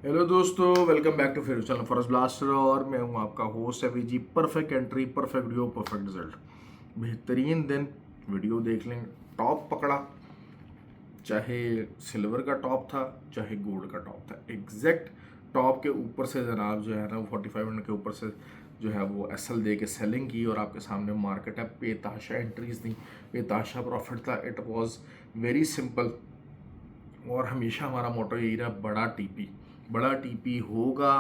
Hello दोस्तों, welcome back to favourite channel forest blaster. और मैं हूं आपका host Abhi ji. Perfect entry, perfect video, perfect result, बेहतरीन दिन। वीडियो देख लें, टॉप पकड़ा, चाहे सिल्वर का टॉप था चाहे गोल्ड का टॉप था, एग्जैक्ट टॉप के ऊपर से जनाब जो है ना 45 मिनट के ऊपर से जो है वो एसएल दे के सेलिंग की और आपके सामने मार्केट है। बेताशा एंट्रीज दी, बेताशा प्रॉफिट था। इट वाज वेरी सिंपल और हमेशा हमारा मोटो यही रहा, बड़ा टीपी होगा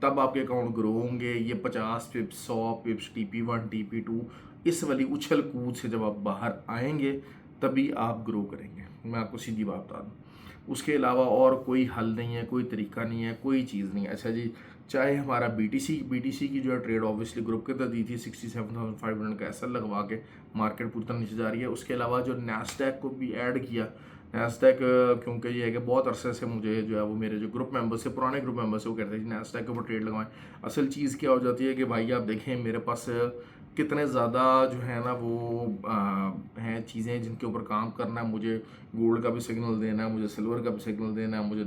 तब आपके अकाउंट ग्रो होंगे। ये 50 पिप्स, 100 पिप्स, TP1, TP2, इस वाली उछल कूद से जब आप बाहर आएंगे तभी आप ग्रो करेंगे। मैं आपको सीधी बात बता दूँ, उसके अलावा और कोई हल नहीं है, कोई तरीका नहीं है, कोई चीज़ नहीं है। अच्छा जी, चाहे हमारा BTC की जो है ट्रेड ऑब्वियसली ग्रुप के अंदर दी थी 67,500 का ऐसा लगवा के मार्केट पूरी तरह नीचे जा रही है। उसके अलावा जो नैस्डैक को भी ऐड किया, नैस्डैक क्योंकि ये है कि बहुत अरसे से मुझे जो है वो मेरे जो ग्रुप मेंबर्स से, पुराने ग्रुप मेंबर्स से, वो कहते हैं नैस्डैक के ऊपर ट्रेड लगाएं। असल चीज़ क्या हो जाती है कि भाई आप देखें मेरे पास कितने ज़्यादा जो है ना वो हैं चीज़ें जिनके ऊपर काम करना है। मुझे गोल्ड का भी सिग्नल देना है, मुझे सिल्वर का भी सिग्नल देना है, मुझे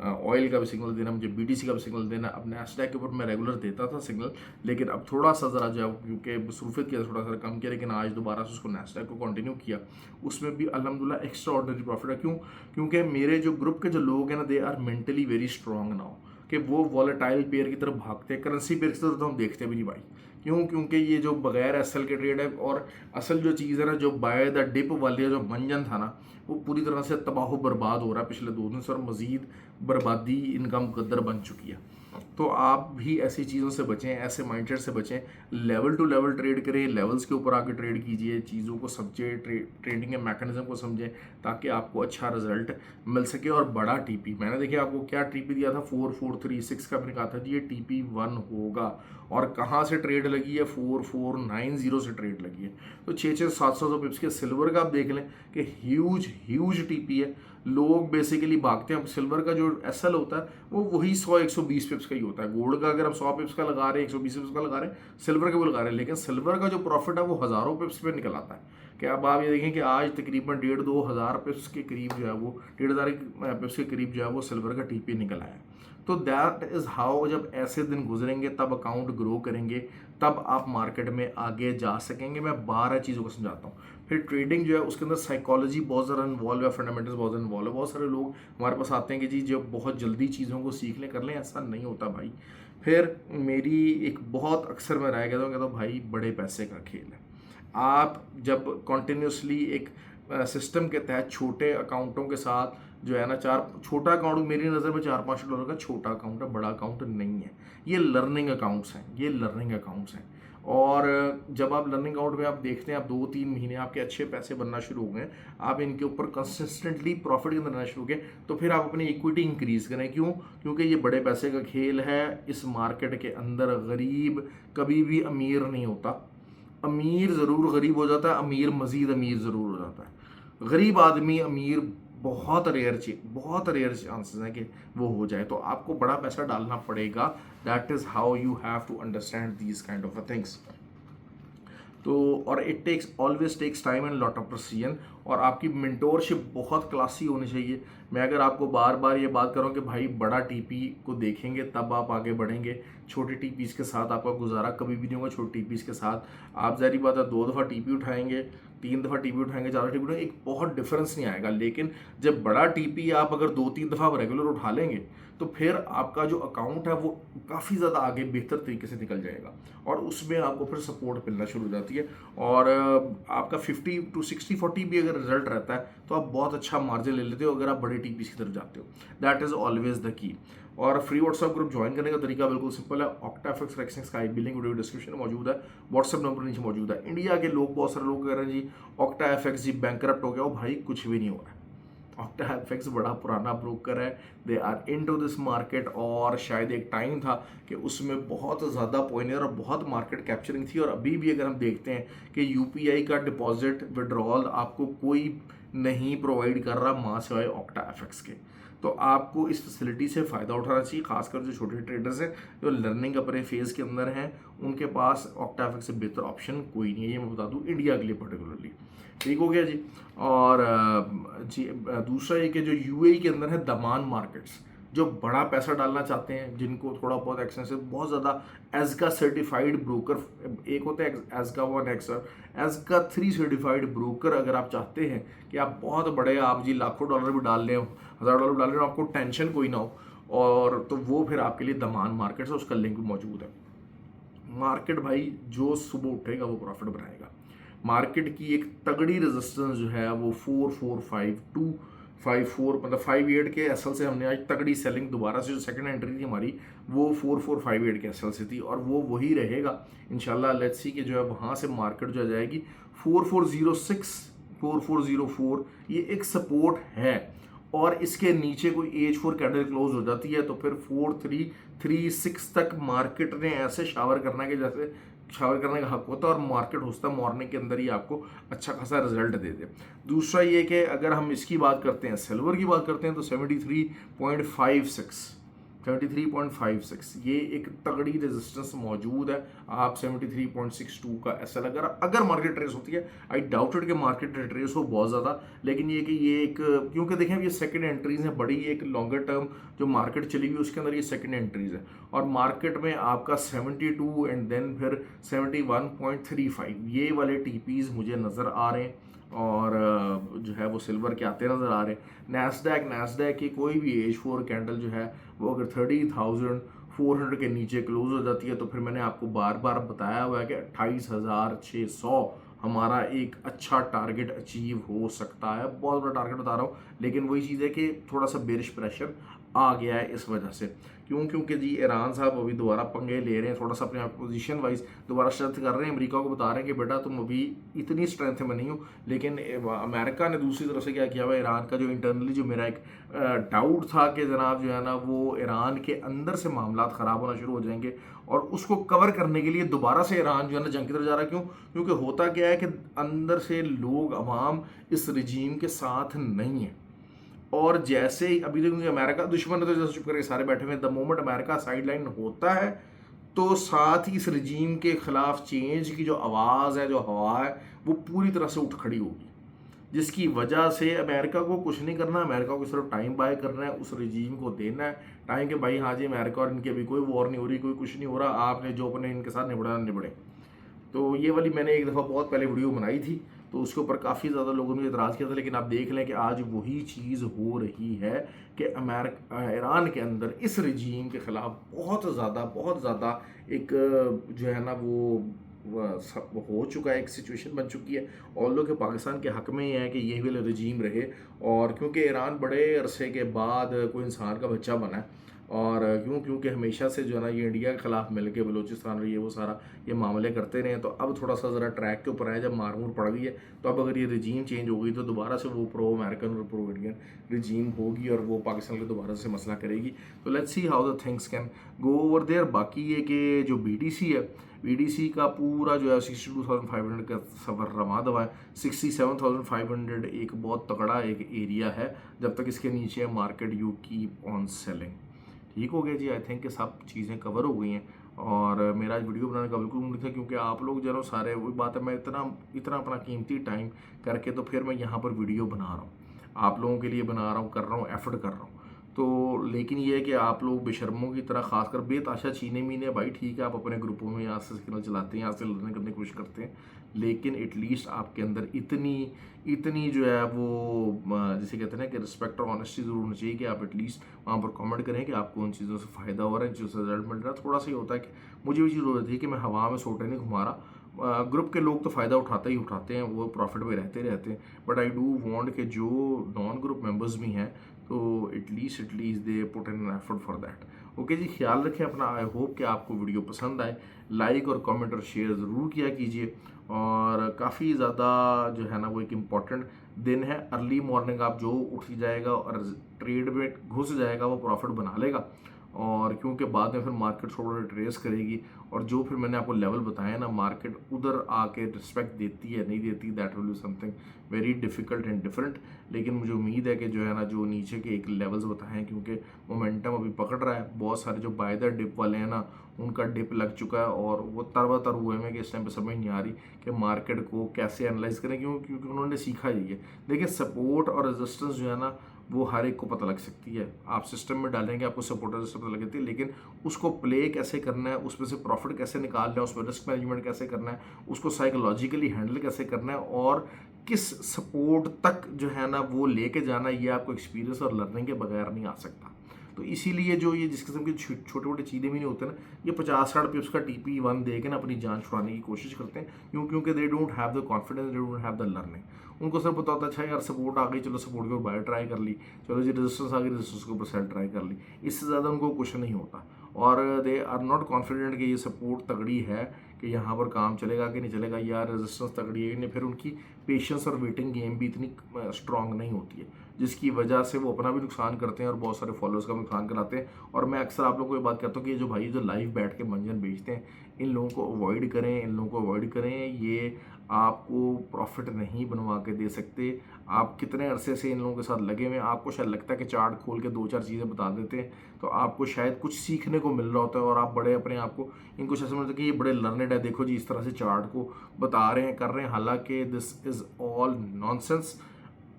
ऑयल का भी सिग्नल देना है, मुझे BTC का भी सिग्नल देना है। अब नैस्डैक के ऊपर मैं रेगुलर देता था सिग्नल, लेकिन अब थोड़ा सा ज़रा जो है क्योंकि मसरूफियत किया, थोड़ा सा कम किया, लेकिन आज दोबारा से उसको नैस्डैक को कंटिन्यू किया। उसमें भी अल्हम्दुलिल्लाह एक्स्ट्रा ऑर्डिनरी प्रॉफिट है। क्यों? क्योंकि मेरे जो ग्रुप के जो लोग हैं ना, they are mentally very strong now, कि वो वॉलेटाइल पेयर की तरफ भागते हैं, करेंसी पेयर की तरफ तो हम देखते भी नहीं भाई। क्यों? क्योंकि ये जो बगैर एसएल के ट्रेड है, और असल जो चीज़ है ना, जो बाय द डिप वाली जो मंजन था ना, वो पूरी तरह से तबाह बर्बाद हो रहा है पिछले 2 दिन से, और मजीद बर्बादी इनका मुकद्दर बन चुकी है। तो आप भी ऐसी चीज़ों से बचें, ऐसे माइंडसेट से बचें। लेवल टू लेवल ट्रेड करें, लेवल्स के ऊपर आके ट्रेड कीजिए, चीज़ों को समझें, ट्रेडिंग के मैकेनिज्म को समझें, ताकि आपको अच्छा रिजल्ट मिल सके। और बड़ा टीपी, मैंने देखिए आपको क्या टीपी दिया था, 4436 का। मैंने कहा था जी ये TP1 होगा, और कहाँ से ट्रेड लगी है, 4490 से ट्रेड लगी है। तो 600-700 पिप्स के सिल्वर का आप देख लें कि ह्यूज ह्यूज टीपी है। लोग बेसिकली भागते हैं, सिल्वर का जो एसएल होता है वो वही 100-120 पिप्स का ही होता है। गोल्ड का अगर हम 100 पिप्स का लगा रहे हैं, 120 पिप्स का लगा रहे हैं, सिल्वर का भी लगा रहे हैं, लेकिन सिल्वर का जो प्रॉफिट है वो हज़ारों पिप्स पे निकल आता है। कि अब आप ये देखें कि आज तकरीबन 1,500-2,000 पिप्स के करीब जो है वो, 1,500 पिप्स के करीब जो है वो सिल्वर का टीपी निकल आया। तो दैट इज़ हाउ, जब ऐसे दिन गुजरेंगे तब अकाउंट ग्रो करेंगे, तब आप मार्केट में आगे जा सकेंगे। मैं 12 चीज़ों को समझाता हूँ। फिर ट्रेडिंग जो है उसके अंदर साइकोलॉजी बहुत ज़्यादा इन्वॉल्व है, फंडामेंटल्स बहुत ज़्यादा इन्वॉल्व है। बहुत सारे लोग हमारे पास आते हैं कि जी जो बहुत जल्दी चीज़ों को सीख लें, कर लें, ऐसा नहीं होता भाई। फिर मेरी एक बहुत अक्सर मैं राय कहता हूँ भाई बड़े पैसे का खेल है। आप जब कॉन्टिन्यूसली एक सिस्टम के तहत छोटे अकाउंटों के साथ जो है ना, छोटा अकाउंट मेरी नज़र में $400-500 का छोटा अकाउंट है, बड़ा अकाउंट नहीं है। ये लर्निंग अकाउंट्स हैं, ये लर्निंग अकाउंट्स हैं। और जब आप लर्निंग अकाउंट में आप देखते हैं, आप 2-3 महीने आपके अच्छे पैसे बनना शुरू हो गए, आप इनके ऊपर कंसिस्टेंटली प्रॉफिट के अंदर रहना शुरू हो गए, तो फिर आप अपनी इक्विटी इंक्रीज करें। क्यों? क्योंकि ये बड़े पैसे का खेल है। इस मार्केट के अंदर गरीब कभी भी अमीर नहीं होता। अमीर ज़रूर गरीब हो जाता है, अमीर मज़ीद अमीर ज़रूर हो जाता है। गरीब आदमी अमीर बहुत रेयर चांसेस हैं कि वो हो जाए। तो आपको बड़ा पैसा डालना पड़ेगा। That is how you have to understand these kind of things. तो और it takes always takes time and lot of precision. और आपकी मेंटोरशिप बहुत क्लासी होनी चाहिए। मैं अगर आपको बार बार ये बात कर रहा हूँ कि भाई बड़ा टीपी को देखेंगे तब आप आगे बढ़ेंगे, छोटे टीपीस के साथ आपका गुजारा कभी भी नहीं होगा। छोटे टीपीस के साथ आप ज़ाहिर बात है 2 दफ़ा टीपी उठाएंगे, 3 दफ़ा टीपी उठाएंगे, 4 टीपी उठाएंगे, एक बहुत डिफरेंस नहीं आएगा। लेकिन जब बड़ा टीपी आप अगर 2-3 दफ़ा रेगुलर उठा लेंगे, तो फिर आपका जो अकाउंट है वो काफ़ी ज़्यादा आगे बेहतर तरीके से निकल जाएगा, और उसमें आपको फिर सपोर्ट मिलना शुरू हो जाती है। और आपका 50-60-40 भी अगर रिजल्ट रहता है तो आप बहुत अच्छा मार्जिन ले लेते हो अगर आप बड़े टीपीस की तरफ जाते हो। That is always the key. और फ्री व्हाट्सएप ग्रुप ज्वाइन करने का तरीका बिल्कुल सिंपल है। ऑक्टाफिक्स रेक्सिंग्स का IB लिंक वीडियो डिस्क्रिप्शन में मौजूद है, व्हाट्सएप नंबर नीचे मौजूद है। इंडिया के लोग, बहुत सारे लोग कह रहे हैं जी ऑक्टाफिक्स जी बैंकरप्ट हो गया हो। भाई कुछ भी नहीं हो रहा है। ऑक्टाफिक्स बड़ा पुराना ब्रोकर है, they are into this market. और शायद एक टाइम था कि उसमें बहुत ज़्यादा पॉइनियर और बहुत मार्केट कैप्चरिंग थी। और अभी भी अगर हम देखते हैं कि UPI का डिपॉजिट विड्रॉल आपको कोई नहीं प्रोवाइड कर रहा माँ सिवाय ऑक्टाफिक्स के। तो आपको इस फैसिलिटी से फ़ायदा उठाना चाहिए, खासकर जो छोटे ट्रेडर्स हैं, जो लर्निंग अपने फेज़ के अंदर हैं, उनके पास ऑक्टाफिक्स से बेहतर ऑप्शन कोई नहीं है। ये मैं बता दूँ इंडिया के लिए पर्टिकुलरली। ठीक हो गया जी। और जी दूसरा ये कि जो UAE के अंदर है दमान मार्केट्स, जो बड़ा पैसा डालना चाहते हैं, जिनको थोड़ा बहुत एक्सपेंसिव, बहुत ज़्यादा एज़का सर्टिफाइड ब्रोकर, एक होता है एज़का 1x और एज़का 3 सर्टिफाइड ब्रोकर, अगर आप चाहते हैं कि आप बहुत बड़े, आप जी लाखों डॉलर भी डाल लें, $1000 डाल लें, आपको टेंशन कोई ना हो, और तो वो फिर आपके लिए दमान मार्केट है, उसका लिंक भी मौजूद है। मार्केट भाई जो सुबह उठेगा वो प्रॉफिट बनाएगा। मार्केट की एक तगड़ी रेजिस्टेंस जो है वो 445254, मतलब 58 के एसएल से हमने आज तगड़ी सेलिंग, दोबारा से जो सेकंड एंट्री थी हमारी वो 4458 के एसएल से थी, और वो वही रहेगा इंशाल्लाह। लेट्स सी कि जो है वहाँ से मार्केट जो आ जाएगी 4406 4404, ये एक सपोर्ट है, और इसके नीचे कोई H4 कैंडल क्लोज हो जाती है तो फिर 4336 तक मार्केट ने ऐसे शावर करना है कि जैसे शावर करने का हक होता है, और मार्केट होता है मॉर्निंग के अंदर ही आपको अच्छा खासा रिजल्ट दे दे। दूसरा ये कि अगर हम इसकी बात करते हैं, सिल्वर की बात करते हैं, तो 73.56 ये एक तगड़ी रेजिस्टेंस मौजूद है। आप 73.62 का एसएल अगर मार्केट ट्रेस होती है, आई डाउटेड कि मार्केट ट्रेस हो बहुत ज़्यादा, लेकिन ये कि ये एक, क्योंकि देखें ये सेकंड एंट्रीज हैं, बड़ी एक लॉन्गर टर्म जो मार्केट चली हुई उसके अंदर ये सेकंड एंट्रीज है, और मार्केट में आपका 72 एंड देन फिर 71.35 ये वाले टीपीज मुझे नज़र आ रहे हैं, और जो है वो सिल्वर के आते नज़र आ रहे हैं। नैस्डैक की कोई भी H4 कैंडल जो है वो अगर 30,400 के नीचे क्लोज हो जाती है तो फिर मैंने आपको बार बार बताया हुआ है कि 28,600 हमारा एक अच्छा टारगेट अचीव हो सकता है। बहुत बड़ा टारगेट बता रहा हूँ, लेकिन वही चीज़ है कि थोड़ा सा बेरिश प्रेशर आ गया है इस वजह से। क्योंकि जी ईरान साहब अभी दोबारा पंगे ले रहे हैं, थोड़ा सा अपने आप पोजीशन वाइज दोबारा स्ट्रेंथ कर रहे हैं। अमेरिका को बता रहे हैं कि बेटा तुम अभी इतनी स्ट्रेंथ में नहीं हो, लेकिन अमेरिका ने दूसरी तरफ से क्या किया हुआ, ईरान का जो इंटरनली जो मेरा एक डाउट था कि जनाब जो है ना वो ईरान के अंदर से मामला ख़राब होना शुरू हो जाएंगे, और उसको कवर करने के लिए दोबारा से ईरान जो है ना जंग की तरफ जा रहा है। क्योंकि होता क्या है कि अंदर से लोग अवाम इस रजीम के साथ नहीं है, और जैसे ही अभी देखो अमेरिका दुश्मन है तो जैसे चुप करके सारे बैठे हुए हैं, द मोमेंट अमेरिका साइडलाइन होता है तो साथ ही इस रजीम के खिलाफ चेंज की जो आवाज़ है, जो हवा है, वो पूरी तरह से उठ खड़ी होगी, जिसकी वजह से अमेरिका को कुछ नहीं करना, अमेरिका को सिर्फ टाइम बाय करना है, उस रजीम को देना है टाइम कि भाई हाँ जी अमेरिका और इनकी अभी कोई वॉर नहीं हो रही, कोई कुछ नहीं हो रहा, आपने जो अपने इनके साथ निबड़े। तो ये वाली मैंने एक दफ़ा बहुत पहले वीडियो बनाई थी, तो उसके ऊपर काफ़ी ज़्यादा लोगों ने एतराज़ किया था, लेकिन आप देख लें कि आज वही चीज़ हो रही है कि ईरान के अंदर इस रजीम के ख़िलाफ़ बहुत ज़्यादा एक जो है ना वो हो चुका है, एक सिचुएशन बन चुकी है, और लोग के पाकिस्तान के हक़ में ही है कि ये वाला रजीम रहे। और क्योंकि ईरान बड़े अरसे के बाद कोई इंसान का बच्चा बना है, और क्योंकि हमेशा से जो है ना ये इंडिया के ख़िलाफ़ मिल के बलूचिस्तान रही है वो सारा ये मामले करते रहे, तो अब थोड़ा सा ज़रा ट्रैक के ऊपर आया, जब मारमूर पड़ गई है, तो अब अगर ये रजीम चेंज हो गई तो दोबारा से वो प्रो अमेरिकन और प्रो इंडियन रजीम होगी, और वो पाकिस्तान के दोबारा से मसला करेगी। तो let's see how the things can go over there. बाकी ये कि जो BDC है, BDC का पूरा जो है 62,500 का सफ़र रवा दवा है। 67,500 एक बहुत तगड़ा एक एरिया है, जब तक इसके नीचे market you keep on selling. ठीक हो गया जी, आई थिंक कि सब चीज़ें कवर हो गई हैं, और मेरा आज वीडियो बनाने का बिल्कुल मूड था, क्योंकि आप लोग जो सारे, वही बात है, मैं इतना अपना कीमती टाइम करके तो फिर मैं यहाँ पर वीडियो बना रहा हूँ, आप लोगों के लिए बना रहा हूँ, कर रहा हूँ, एफर्ट कर रहा हूँ। तो लेकिन ये है कि आप लोग बेशर्मों की तरह खासकर बेताशा छीने मीने, भाई ठीक है आप अपने ग्रुपों में यहाँ से सिग्नल चलाते हैं, यहाँ से लड़ने करने की कोशिश करते हैं, लेकिन एटलीस्ट आपके अंदर इतनी जो है वो जिसे कहते हैं ना कि रिस्पेक्ट और ऑनेस्टी ज़रूर होनी चाहिए कि आप एटलीस्ट वहाँ पर कमेंट करें कि आपको उन चीज़ों से फ़ायदा हो रहा है, जिससे रिजल्ट मिल रहा है। थोड़ा सा ही होता है कि मुझे भी चीज़ हो रही थी कि मैं हवा में सोटे नहीं घुमा रहा, ग्रुप के लोग तो फ़ायदा उठाते ही उठाते हैं, वो प्रॉफिट में रहते हैं, बट आई डू वांट कि जो नॉन ग्रुप मेंबर्स भी हैं तो at least they put in effort for that. Okay जी, ख्याल रखें अपना। आई होप कि आपको वीडियो पसंद आए, लाइक और कमेंट और शेयर ज़रूर किया कीजिए, और काफ़ी ज़्यादा जो है ना वो एक इम्पॉर्टेंट दिन है। अर्ली मॉर्निंग आप जो उठ जाएगा और ट्रेड में घुस जाएगा वो प्रॉफिट बना लेगा, और क्योंकि बाद में फिर मार्केट थोड़ा ट्रेस करेगी, और जो फिर मैंने आपको लेवल बताया ना मार्केट उधर आके रिस्पेक्ट देती है नहीं देती, that will be something very difficult and different. लेकिन मुझे उम्मीद है कि जो है ना जो नीचे के एक लेवल्स बताए हैं, क्योंकि मोमेंटम अभी पकड़ रहा है, बहुत सारे जो बाय द डिप वाले हैं ना उनका डिप लग चुका है, और वो तरबतर हुए हैं कि इस टाइम पे समझ नहीं आ रही कि मार्केट को कैसे एनालाइज करें, क्योंकि उन्होंने सीखा ही है। देखिए सपोर्ट और रेजिस्टेंस जो है ना वो हर एक को पता लग सकती है। आप सिस्टम में डालेंगे आपको सपोर्टर सिस्टम पता लगती है, लेकिन उसको प्ले कैसे करना है, उसमें से प्रॉफिट कैसे निकालना है, उसमें रिस्क मैनेजमेंट कैसे करना है, उसको साइकोलॉजिकली हैंडल कैसे करना है और किस सपोर्ट तक जो है ना वो लेके जाना, ये आपको एक्सपीरियंस और लर्निंग के बगैर नहीं आ सकता। तो इसीलिए जो ये जिस किस्म की छोटे मोटे चीज़ें भी नहीं होते ना, ये 50-60 पिप्स का TP1 दे के ना अपनी जान छुड़ाने की कोशिश करते हैं, क्योंकि they don't have the confidence, they don't have the learning. उनको सिर्फ पता होता है अच्छा यार सपोर्ट आ गई, चलो सपोर्ट के ऊपर बाय ट्राई कर ली, चलो जी रेजिस्टेंस आ गई, रेजिस्टेंस के ऊपर सेल ट्राई कर ली, इससे ज़्यादा उनको कुछ नहीं होता। और दे आर नॉट कॉन्फिडेंट कि ये सपोर्ट तगड़ी है, कि यहाँ पर काम चलेगा कि नहीं चलेगा, यार रेजिस्टेंस तगड़ी है कि नहीं। फिर उनकी पेशेंस और वेटिंग गेम भी इतनी स्ट्रांग नहीं होती है, जिसकी वजह से वो अपना भी नुकसान करते हैं और बहुत सारे फॉलोअर्स का नुकसान कराते हैं। और मैं अक्सर आप लोगों को ये बात कहता हूँ कि ये जो भाई जो लाइव बैठ के मंजन बेचते हैं, इन लोगों को अवॉइड करें, इन लोगों को अवॉइड करें। ये आपको प्रॉफिट नहीं बनवा के दे सकते। आप कितने अरसे से इन लोगों के साथ लगे हुए हैं, आपको शायद लगता है कि चार्ट खोल के 2-4 चीज़ें बता देते हैं तो आपको शायद कुछ सीखने को मिल रहा होता है, और आप बड़े अपने आप को इनको शायद समझते हैं कि ये बड़े लर्नेड है, देखो जी इस तरह से चार्ट को बता रहे हैं, कर रहे हैं, हालांकि दिस इज़ ऑल नॉनसेंस।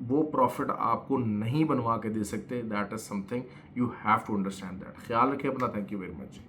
वो प्रॉफिट आपको नहीं बनवा के दे सकते। That is something you have to understand that. ख्याल रखें अपना। Thank you very much.